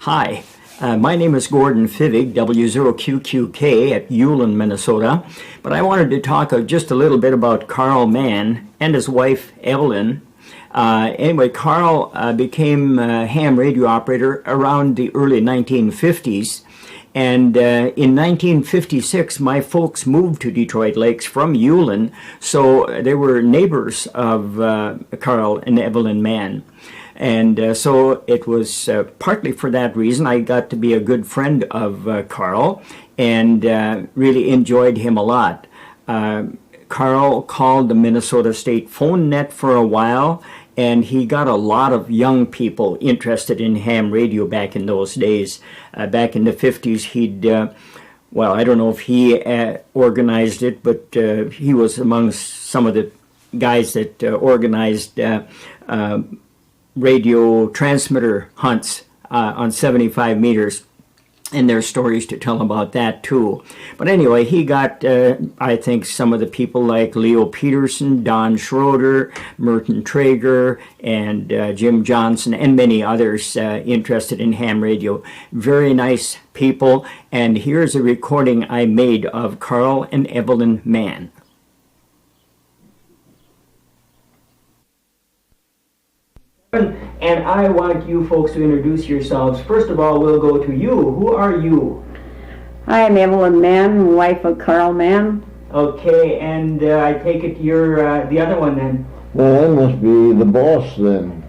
Hi, my name is Gordon Fivig, W0QQK at Evelyn, Minnesota, but I wanted to talk just a little bit about Carl Mann and his wife Evelyn. Anyway, Carl became a ham radio operator around the early 1950s, and in 1956 my folks moved to Detroit Lakes from Evelyn, so they were neighbors of Carl and Evelyn Mann. And so it was partly for that reason I got to be a good friend of Carl and really enjoyed him a lot. Carl called the Minnesota State phone net for a while, and he got a lot of young people interested in ham radio back in those days. Back in the 50s, he'd, well, I don't know if he organized it, but he was among some of the guys that organized radio transmitter hunts on 75 meters, and there's stories to tell about that too. But anyway, he got, I think, some of the people like Leo Peterson, Don Schroeder, Merton Traeger, and Jim Johnson, and many others interested in ham radio. Very nice people, and here's a recording I made of Carl and Evelyn Mann. And I want you folks to introduce yourselves. First of all, we'll go to you. Who are you? I'm Evelyn Mann, wife of Carl Mann. Okay, and I take it you're the other one then. Well, I must be the boss then.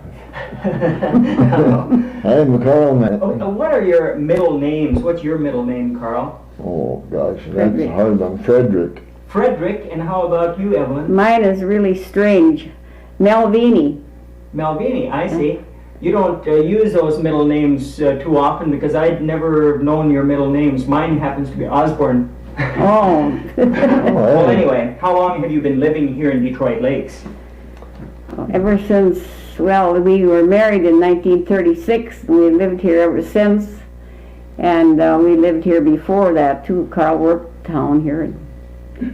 I'm Carl Mann. What are your middle names? What's your middle name, Carl? Oh, gosh, that's a hard one. Frederick. Frederick, and how about you, Evelyn? Mine is really strange. Melvini. Malvini, I see. You don't use those middle names too often because I'd never known your middle names. Mine happens to be Osborne. Oh. Well, anyway, how long have you been living here in Detroit Lakes? Ever since, well, we were married in 1936, and we lived here ever since. And we lived here before that, too. Carl worked down here.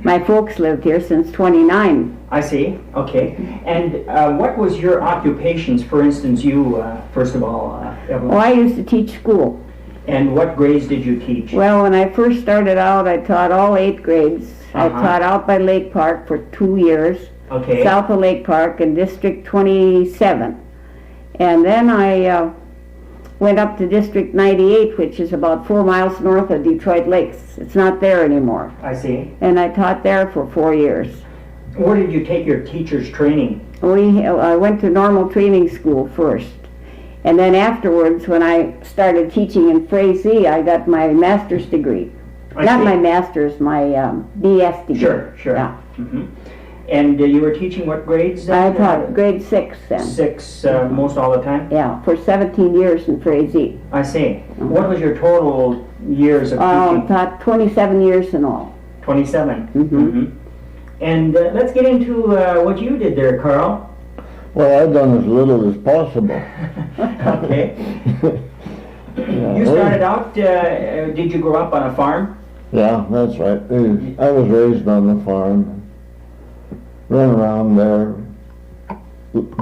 My folks lived here since 29. I see. Okay. And what was your occupations, for instance, you, first of all, Evelyn? Well, I used to teach school. And what grades did you teach? Well, when I first started out, I taught all 8 grades. I taught out by Lake Park for 2 years. Okay. South of Lake Park in District 27. And then I went up to District 98, which is about 4 miles north of Detroit Lakes. It's not there anymore. I see. And I taught there for 4 years. Where did you take your teacher's training? I went to normal training school first. And then afterwards, when I started teaching in Frazee, I got my master's degree. Not my master's, my BS degree. Sure. Yeah. Mm-hmm. And you were teaching what grades? I taught grade 6 then. 6 most all the time? Yeah, for 17 years in Frazee. I see. What was your total years of teaching? Taught 27 years in all. 27? Mm-hmm. And let's get into what you did there, Carl. Well, I've done as little as possible. Okay. You started out, did you grow up on a farm? Yeah, that's right. I was raised on the farm. Ran around there.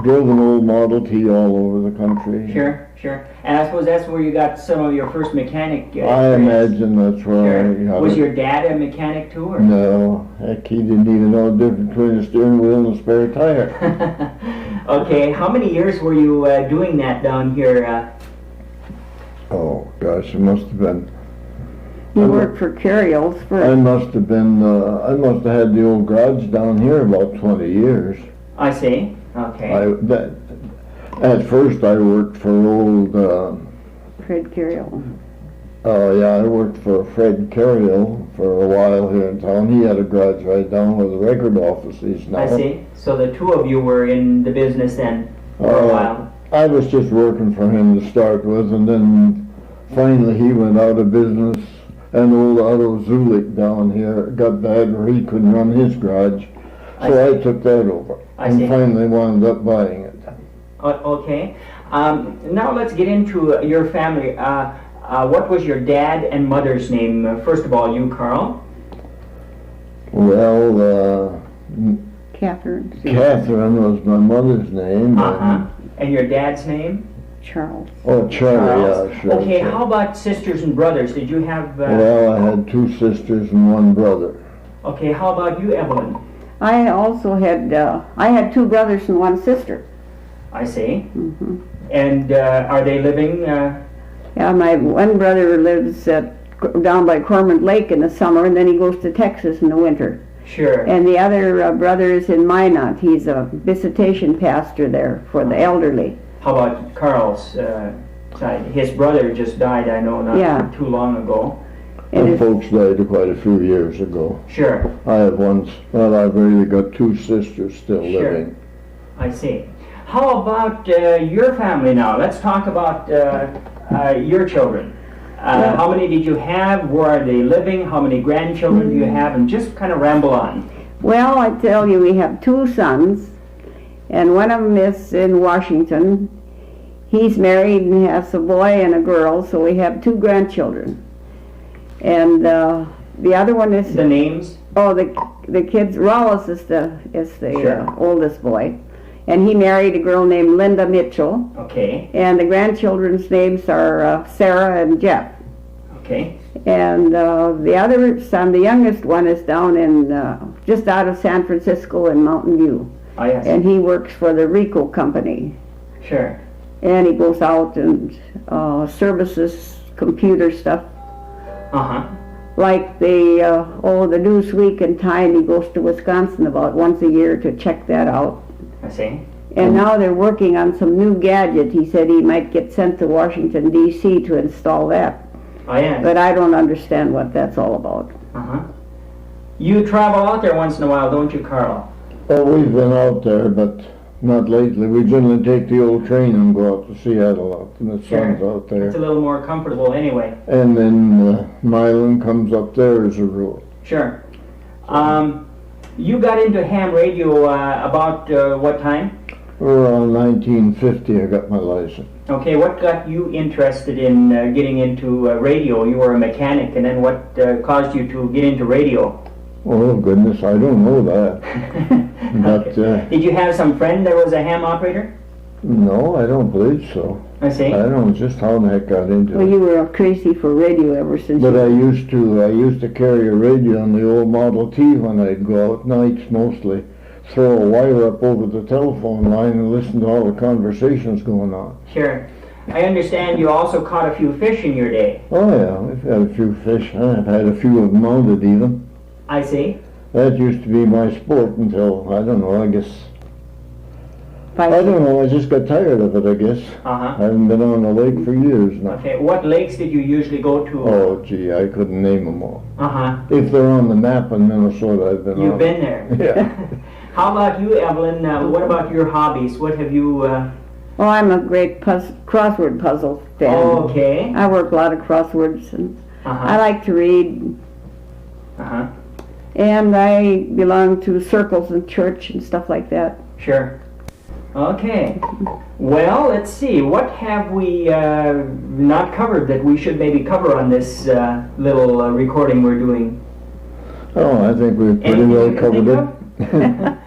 Drove an old Model T all over the country. Sure. And I suppose that's where you got some of your first mechanic I imagine that's where I got Was it. your dad a mechanic too? Or? No, heck, he didn't even know the difference between a steering wheel and a spare tire. Okay, how many years were you doing that down here? Oh, gosh, it must have been... You worked for Curios first. I must have had the old garage down here about 20 years. I see. Okay. At first I worked for old... Fred Curiel. Oh, yeah, I worked for Fred Curiel for a while here in town. He had a garage right down where the record office is now. I see. So the two of you were in the business then for a while. I was just working for him to start with, and then finally he went out of business. And old Otto Zulik down here got bad where he couldn't run his garage. So I took that over. And finally wound up buying it. Okay. Now let's get into your family. What was your dad and mother's name? First of all, you, Carl. Well, Catherine. Catherine was my mother's name. And your dad's name? Charles. Oh, Charlie, Charles. yeah, sure. Okay, sure. how about sisters and brothers? Did you have... Well, I had 2 sisters and 1 brother. Okay, how about you, Evelyn? I also had, I had 2 brothers and 1 sister. I see. Hmm. And are they living... Yeah, my one brother lives down by Cormorant Lake in the summer, and then he goes to Texas in the winter. Sure. And the other brother is in Minot. He's a visitation pastor there for the elderly. How about Carl's side? His brother just died, I know, not too long ago. And And folks died quite a few years ago. Sure. I have well, I've really got 2 sisters still Sure. living. I see. How about your family now? Let's talk about your children. How many did you have? Where are they living? How many grandchildren do you have? And just kind of ramble on. well, I tell you, we have 2 sons, and one of them is in Washington. He's married and has a boy and a girl, so we have 2 grandchildren. And the other one is The names? the kids. Rollis is the Sure. oldest boy, and he married a girl named Linda Mitchell. Okay. And the grandchildren's names are Sarah and Jeff. Okay. And the other son, the youngest one, is down in just out of San Francisco in Mountain View, Oh, yes. and he works for the Rico company. Sure. And he goes out and services computer stuff. Uh-huh. Like the Newsweek and Time, he goes to Wisconsin about once a year to check that out. I see. And now they're working on some new gadget. He said he might get sent to Washington, D.C. to install that. Oh, yes. But I don't understand what that's all about. Uh-huh. You travel out there once in a while, don't you, Carl? Oh, we've been out there, but not lately. We generally take the old train and go out to Seattle out, and the Sure. sun's out there. It's a little more comfortable anyway. And then Milan comes up there as a rule. Sure. You got into ham radio about what time? Around 1950 I got my license. Okay, what got you interested in getting into radio? You were a mechanic, and then what caused you to get into radio? Oh goodness, I don't know that. But Okay. Did you have some friend that was a ham operator? no, I don't believe so. I see. I don't know just how the heck got into Well, it. you were crazy for radio ever since. But I used to carry a radio on the old Model T when I'd go out nights mostly. Throw a wire up over the telephone line and listen to all the conversations going on. Sure. I understand you also caught a few fish in your day. Oh yeah, we've had a few fish. I've had a few of them mounted even. I see. That used to be my sport until, I don't know, I guess, I Five- don't know, I just got tired of it, I guess. Uh-huh. I haven't been on the lake for years now. Okay, what lakes did you usually go to? Oh gee, I couldn't name them all. Uh-huh. If they're on the map in Minnesota, I've been on. You've been there. Yeah. How about you, Evelyn? What about your hobbies? What have you... Oh, I'm a great crossword puzzle fan. Okay. I work a lot of crosswords, and I Uh-huh. like to read. Uh-huh. And I belong to circles in church and stuff like that. Sure. Okay. Well, let's see. What have we not covered that we should maybe cover on this little recording we're doing? Oh, I think we've pretty Anything well you can covered think it. of?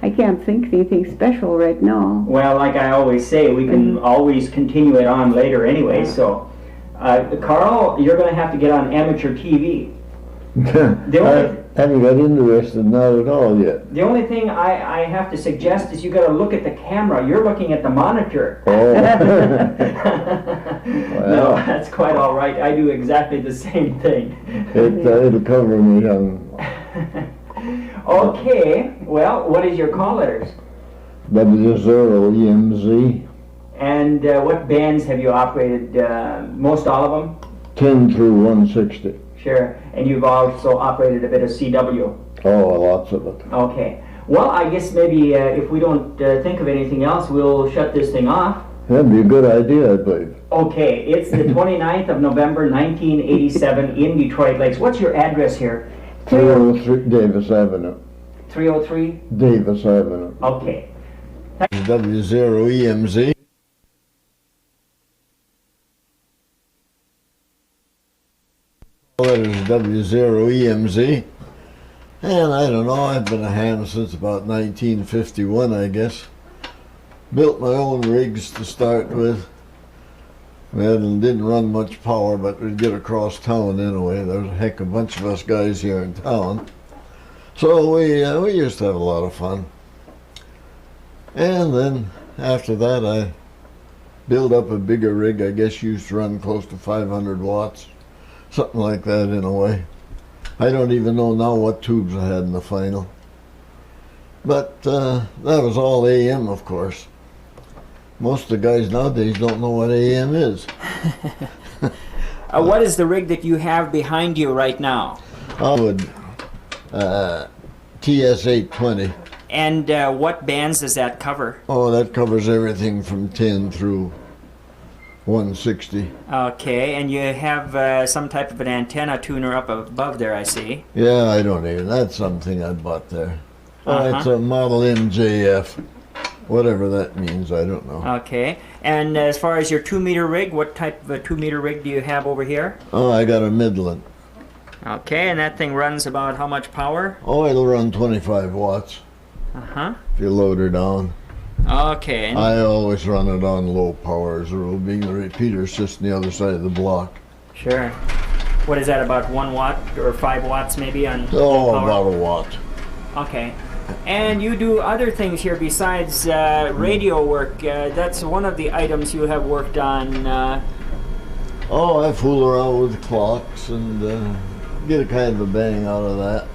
I can't think of anything special right now. Well, like I always say, we can always continue it on later anyway. So, Carl, you're going to have to get on amateur TV. I haven't got interested, not at all yet. The only thing I have to suggest is you got to look at the camera. You're looking at the monitor. Oh. No, that's quite all right. I do exactly the same thing. It'll cover me on Okay. Well, what is your call letters? W0EMZ, And what bands have you operated? Most all of them? 10 through 160. Sure. And you've also operated a bit of CW. Oh, lots of it. Okay. Well, I guess maybe if we don't think of anything else, we'll shut this thing off. That'd be a good idea, I believe. Okay. It's the 29th of November, 1987 in Detroit Lakes. What's your address here? 303 Davis Avenue. 303? Davis Avenue. Okay. W0EMZ. That is W0EMZ. And I don't know, I've been a ham since about 1951, I guess. Built my own rigs to start with. didn't run much power, but we'd get across town anyway. There was a heck of a bunch of us guys here in town. So we used to have a lot of fun. And then after that I built up a bigger rig. I guess used to run close to 500 watts. Something like that in a way. I don't even know now what tubes I had in the final. But that was all AM, of course. Most of the guys nowadays don't know what AM is. What is the rig that you have behind you right now? I would TS820. And what bands does that cover? Oh, that covers everything from 10 through 160. Okay, and you have some type of an antenna tuner up above there, I see. Yeah, I don't even. That's something I bought there. It's a model MJF. Whatever that means, I don't know. Okay, and as far as your 2-meter rig, what type of a 2-meter rig do you have over here? Oh, I got a Midland. Okay, and that thing runs about how much power? Oh, it'll run 25 watts Uh-huh. if you load her down. Okay. And I always run it on low power as a rule, being the repeater's just on the other side of the block. sure. What is that, about 1 watt or 5 watts maybe on Oh, power? about a watt. Okay. And you do other things here besides radio work. That's one of the items you have worked on. Oh, I fool around with clocks and get a kind of a bang out of that.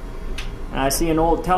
I see an old telephone